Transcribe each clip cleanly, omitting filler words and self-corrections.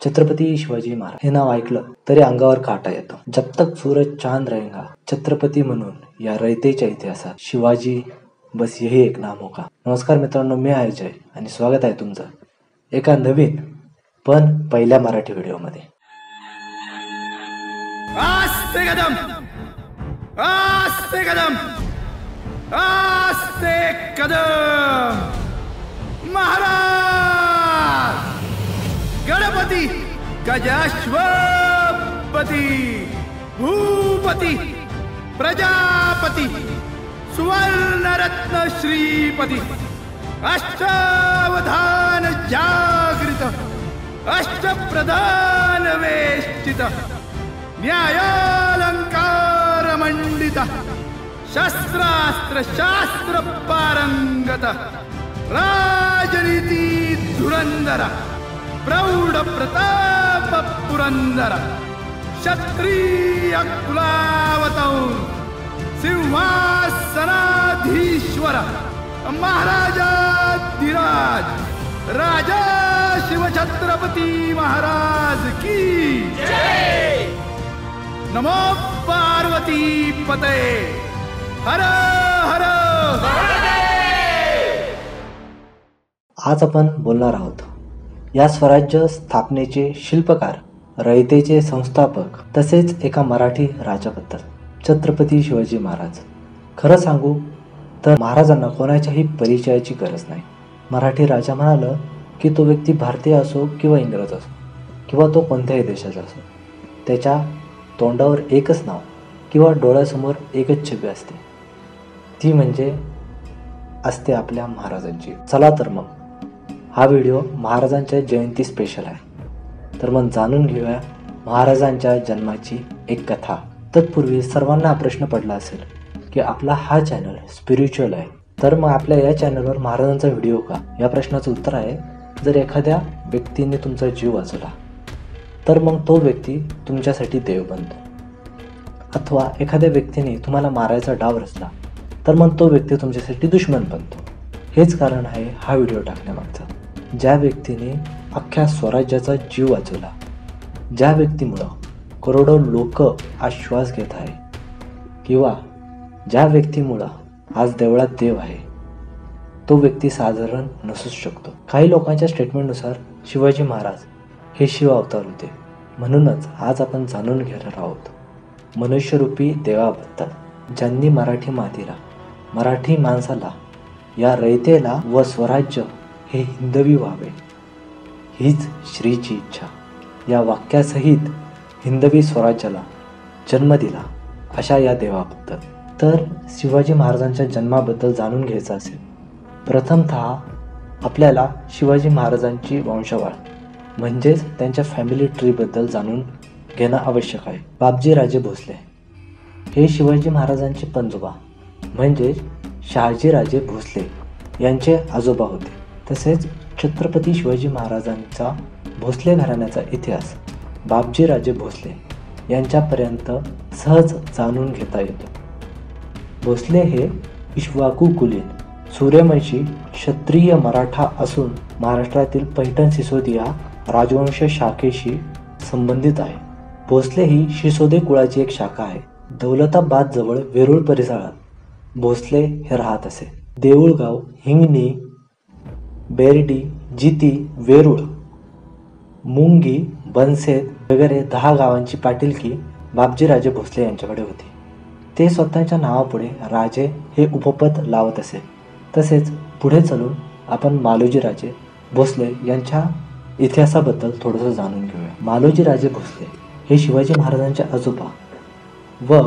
छत्रपती शिवाजी महाराज हे नाव ऐकलं तरी अंगावर काटा येतो. जब तक सूरज चांद रहेगा छत्रपती म्हणून या रयतेच्या इतिहासात शिवाजी बस यही एक नाम होगा. नमस्कार मित्रांनो, मी आहे जय आणि स्वागत आहे तुमचं एका नवीन पण पहिल्या मराठी व्हिडिओमध्ये. आस्ते कदम, आस्ते कदम, आस्ते कदम. महाराज गणपती गजाश्वपती भूपती प्रजापती सुवर्णरत्न श्रीपती अष्टावधान जागृत अष्टप्रधान वेष्टित न्यायालंकार मंडित शस्त्रास्त्र शास्त्र पारंगत राजनीती धुरंधर प्रौढ प्रताप पुरंदर क्षत्रिय कुलावतौर सिंहासनाधीश्वर महाराजाधिराज राजा शिवछत्रपती महाराज की जय. नमो पार्वती पते हर हर महादेव. आज आपण बोलणार आहोत या स्वराज्य स्थापनेचे शिल्पकार, रयतेचे संस्थापक तसेच एका मराठी राजाबद्दल, छत्रपती शिवाजी महाराज. खरं सांगू तर महाराजांना कोणाच्याही परिचयाची गरज नाही. मराठी राजा म्हणालं की तो व्यक्ती भारतीय असो किंवा इंग्रज असो किंवा तो कोणत्याही देशाचा असो, त्याच्या तोंडावर एकच नाव किंवा डोळ्यासमोर एकच छबी असते, ती म्हणजे असते आपल्या महाराजांची. चला तर मग हा व्हिडिओ महाराजांच्या जयंती स्पेशल आहे. तर मग जाणून घेऊया महाराजांच्या जन्माची एक कथा. तत्पूर्वी सर्वांना हा प्रश्न पडला असेल की आपला हा चॅनल स्पिरिच्युअल आहे, तर मग आपल्या या चॅनलवर महाराजांचा व्हिडिओ का? या प्रश्नाचं उत्तर आहे, जर एखाद्या व्यक्तीने तुमचा जीव वाचवला तर मग तो व्यक्ती तुमच्यासाठी देव बनतो, अथवा एखाद्या व्यक्तीने तुम्हाला मारायचा डाव रचला तर मग तो व्यक्ती तुमच्यासाठी दुश्मन बनतो. हेच कारण आहे हा व्हिडिओ टाकण्यामागचं. ज्या व्यक्तीने अख्ख्या स्वराज्याचा जीव वाचवला, ज्या व्यक्तीमुळं करोडो लोक आज श्वास घेत आहे, किंवा ज्या व्यक्तीमुळं आज देवळात देव आहे, तो व्यक्ती साधारण नसूच शकतो. काही लोकांच्या स्टेटमेंटनुसार शिवाजी महाराज हे शिव अवतार होते. म्हणूनच आज आपण जाणून घेणार आहोत मनुष्यरूपी देवाबद्दल, ज्यांनी मराठी मातीला, मराठी माणसाला, या रयतेला व स्वराज्य हे हिंदवी व्हावे हीच श्रीची इच्छा या वाक्यासहित हिंदवी स्वराज्याला जन्म दिला, अशा या देवाबद्दल. तर शिवाजी महाराजांच्या जन्माबद्दल जाणून घ्यायचं असेल, प्रथमतः आपल्याला शिवाजी महाराजांची वंशावळ म्हणजेच त्यांच्या फॅमिली ट्रीबद्दल जाणून घेणं आवश्यक आहे. बापजीराजे भोसले हे शिवाजी महाराजांचे पणजोबा म्हणजेच शहाजीराजे भोसले यांचे आजोबा होते. तसेच छत्रपती शिवाजी महाराजांचा भोसले घराण्याचा इतिहास बापजीराजे भोसले यांच्यापर्यंत सहज जाणून घेता येतो. भोसले हे इक्ष्वाकू कुलीन सूर्यवंशी क्षत्रिय मराठा असून महाराष्ट्रातील पैठण सिसोदिया राजवंश शाखेशी संबंधित आहे. भोसले ही शिसोदे कुळाची एक शाखा आहे. दौलताबाद जवळ वेरूळ परिसरात भोसले हे राहत असे. देऊळगाव, हिंगणी, बेर्डी, जिती, वेरूळ, मुंगी, बनसेत वगैरे 10 गावांची पाटीलकी बापजीराजे भोसले यांच्याकडे होती. ते स्वतःच्या नावापुढे राजे हे उपपद लावत असे. तसेच पुढे चलून आपण मालोजीराजे भोसले यांच्या इतिहासाबद्दल थोडंसं जाणून घेऊया. मालोजीराजे भोसले हे शिवाजी महाराजांचे आजोबा व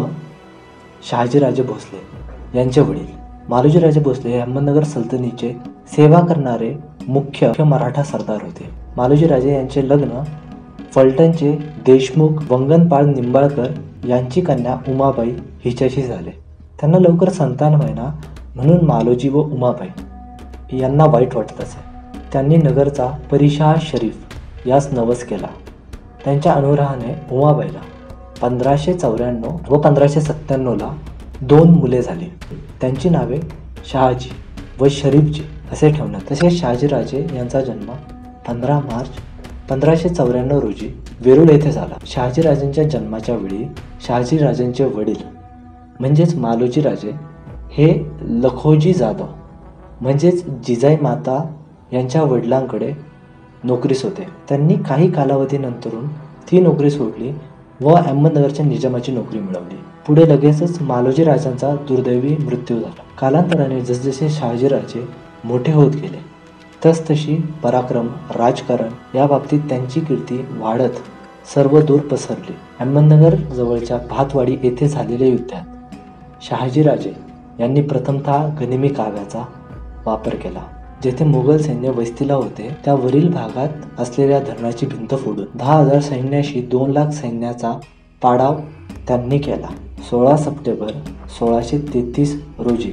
शहाजीराजे भोसले यांचे वडील. मालोजीराजे भोसले हे अहमदनगर सल्तनतीचे सेवा करणारे मुख्य मराठा सरदार होते. मालोजीराजे यांचे लग्न फलटणचे देशमुख वंगनपाळ निंबाळकर यांची कन्या उमाबाई हिच्याशी झाले. त्यांना लवकर संतान व्हायना म्हणून मालोजी व उमाबाई यांना वाईट वाटत असे. त्यांनी नगरचा परिशाह शरीफ यास नवस केला. त्यांच्या अनुग्रहाने उमाबाईला 1594 व 1597 2 मुले झाली. त्यांची नावे शहाजी व शरीफजी असे ठेवण्यात. तसेच शहाजीराजे यांचा जन्म 15 मार्च 1594 रोजी वेरूळ येथे झाला. शहाजीराजांच्या जन्माच्या वेळी शहाजीराजांचे वडील म्हणजेच मालोजी राजे हे लखोजी जाधव म्हणजेच जिजाई माता यांच्या वडिलांकडे नोकरीस होते. त्यांनी काही कालावधीनंतरून ती नोकरी सोडली व अहमदनगरच्या निजामाची नोकरी मिळवली. पुढे लगेचच मालोजी राजांचा दुर्दैवी मृत्यू झाला. कालांतराने जसजसे शहाजीराजे मोठे होत गेले तसतशी पराक्रम, राजकारण या बाबतीत त्यांची कीर्ती वाढत सर्व दूर पसरली. अहमदनगर जवळच्या भातवाडी येथे झालेल्या युद्धात शहाजीराजे यांनी प्रथमतः गनिमी काव्याचा वापर केला. जेथे मुघल सैन्य वस्तीला होते त्यावरील भागात असलेल्या धरणाची भिंत फोडून 10,000 सैन्याशी 2,00,000 सैन्याचा पाडाव त्यांनी केला. 16 सप्टेंबर 1633 रोजी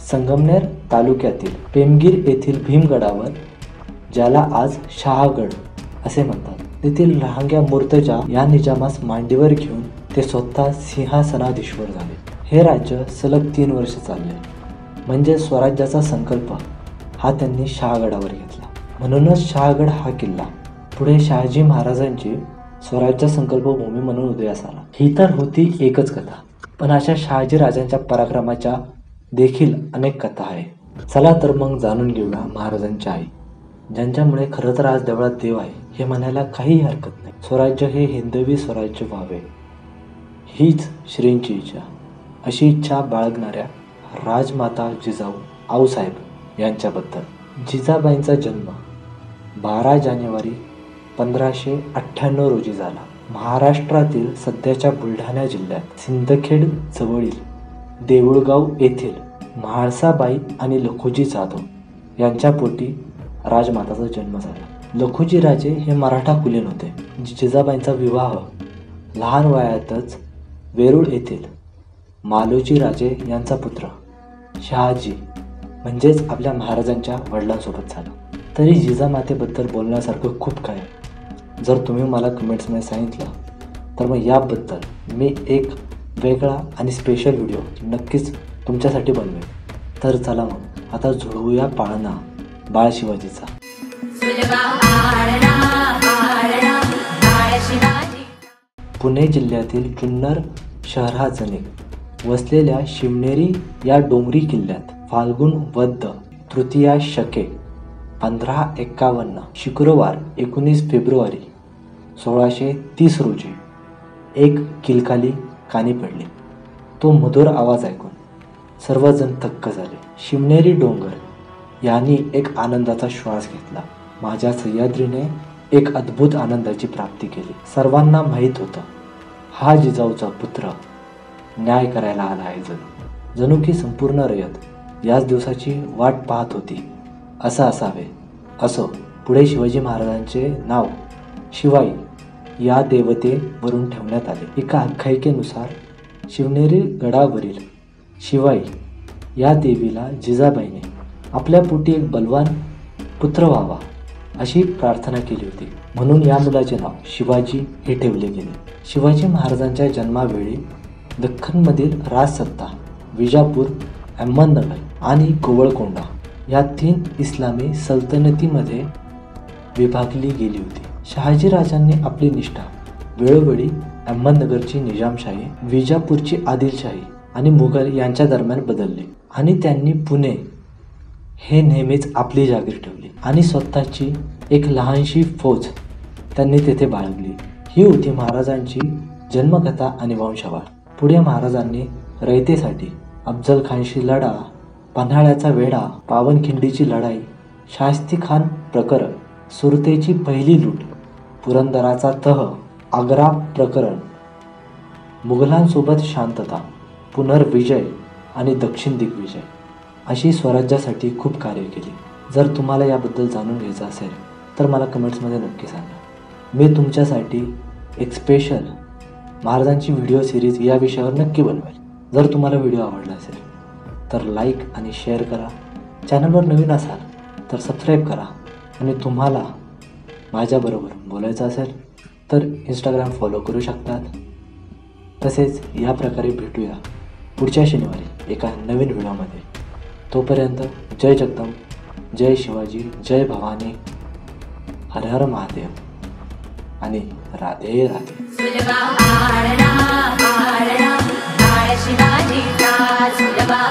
संगमनेर तालुक्यातील पेमगीर येथील भीमगडावर, ज्याला आज शहागड असे म्हणतात, तेथील रहांग्या मुर्तजा या निजामास मांडीवर घेऊन ते स्वतः सिंहासनाधीश्वर झाले. हे राज्य सलग 3 वर्ष चालले. म्हणजे स्वराज्याचा संकल्प हा त्यांनी शहागडावर घेतला. म्हणूनच शहागड हा किल्ला पुढे शहाजी महाराजांची स्वराज्य संकल्पभूमी म्हणून उदयास आला. ही तर होती एकच कथा, पण अशा शहाजी राजांच्या पराक्रमाच्या देखील अनेक कथा आहे. चला तर मग जाणून घेऊया महाराजांची आई, ज्यांच्यामुळे खरं तर आज देवळात देव आहे हे म्हणायला काहीही हरकत नाही. स्वराज्य हे हिंदवी स्वराज्य व्हावे हीच श्रींची इच्छा. अशी इच्छा बाळगणाऱ्या राजमाता जिजाऊ आऊसाहेब यांच्याबद्दल. जिजाबाईंचा जन्म 12 जानेवारी 1598 रोजी झाला. महाराष्ट्रातील सध्याच्या बुलढाणा जिल्ह्यात सिंदखेड जवळील देऊळगाव येथील म्हाळसाबाई आणि लखोजी जाधव यांच्या पोटी राजमाताचा जन्म झाला. लखोजी राजे हे मराठा कुलीन होते. जिजाबाईंचा विवाह लहान वयातच वेरूळ येथील मालोजी राजे यांचा पुत्र शहाजी म्हणजेच आपल्या महाराजांच्या वडिलांसोबत झाला. तरी जिजामातेबद्दल बोलण्यासारखं खूप काय आहे. जर तुम्ही मला कमेंट्समध्ये सांगितलं तर मग याबद्दल मी एक वेगळा आणि स्पेशल व्हिडिओ नक्कीच तुमच्यासाठी बनवेन. तर चला मग आता झुळवूया पाळणा बाळ शिवाजीचा. पुणे जिल्ह्यातील जुन्नर शहराजनक वसलेल्या शिवनेरी या डोंगरी किल्ल्यात फाल्गुन वद्द तृतीया शके 1551 शुक्रवार 19 फेब्रुवारी 1630 रोजी एक किलकाली कानी पडली. तो मधुर आवाज ऐकून सर्वजण थक्क झाले. शिवनेरी डोंगर यांनी एक आनंदाचा श्वास घेतला. माझ्या सह्याद्रीने एक अद्भुत आनंदाची प्राप्ती केली. सर्वांना माहीत होतं हा जिजाऊचा पुत्र न्याय करायला आला आहे. जणू की संपूर्ण रयत याच दिवसाची वाट पाहत होती. असं असावे. असो. पुढे शिवाजी महाराजांचे नाव शिवाई या देवतेवरून ठेवण्यात आले. एका आख्यायिकेनुसार शिवनेरी गडावरील शिवाई या देवीला जिजाबाईने आपल्या पोटी एक बलवान पुत्र व्हावा अशी प्रार्थना केली होती. म्हणून या मुलाचे नाव शिवाजी हे ठेवले गेले. शिवाजी महाराजांच्या जन्मावेळी दख्खनमधील राजसत्ता विजापूर, अहमदनगर आणि गोवळकोंडा या 3 इस्लामी सल्तनतीमध्ये विभागली गेली होती. शहाजीराजांनी आपली निष्ठा वेळोवेळी अहमदनगरची निजामशाही, विजापूरची आदिलशाही आणि मुघल यांच्या दरम्यान बदलली आणि त्यांनी पुणे हे नेहमीच आपली जागीर ठेवली आणि स्वतःची एक लहानशी फौज त्यांनी तेथे बाळगली. ही होती महाराजांची जन्मकथा आणि वंशावळ. पुढे महाराजांनी रयतेसाठी अफजल खानशी लढा, पन्हाळ्याचा वेढा, पावनखिंडीची लढाई, शास्तीखान प्रकरण, सुरतेची पहिली लूट, पुरंदराचा तह, आग्रा प्रकरण, मुघलांसोबत शांतता, पुनर्विजय आणि दक्षिण दिग्विजय अशी स्वराज्यासाठी खूप कार्य केली. जर तुम्हाला याबद्दल जाणून घ्यायचं असेल तर मला कमेंट्समध्ये नक्की सांगा. मी तुमच्यासाठी एक स्पेशल महाराजांची व्हिडिओ सिरीज या विषयावर नक्की बनवेल. जर तुम्हाला व्हिडिओ आवडला असेल तर लाईक आणि शेअर करा. चॅनलवर नवीन असाल तर सबस्क्राईब करा आणि तुम्हाला माझ्याबरोबर बोलायचं असेल तर इंस्टाग्राम फॉलो करू शकतात. तसेच या प्रकारे भेटूया पुढच्या शनिवारी एका नवीन व्हिडिओमध्ये. तोपर्यंत जय जगदंब, जय शिवाजी, जय भवानी, हर हर महादेव आणि राधे राधे. सुलभा हारणा हारणा बाळ शिवाजीचा सुलभा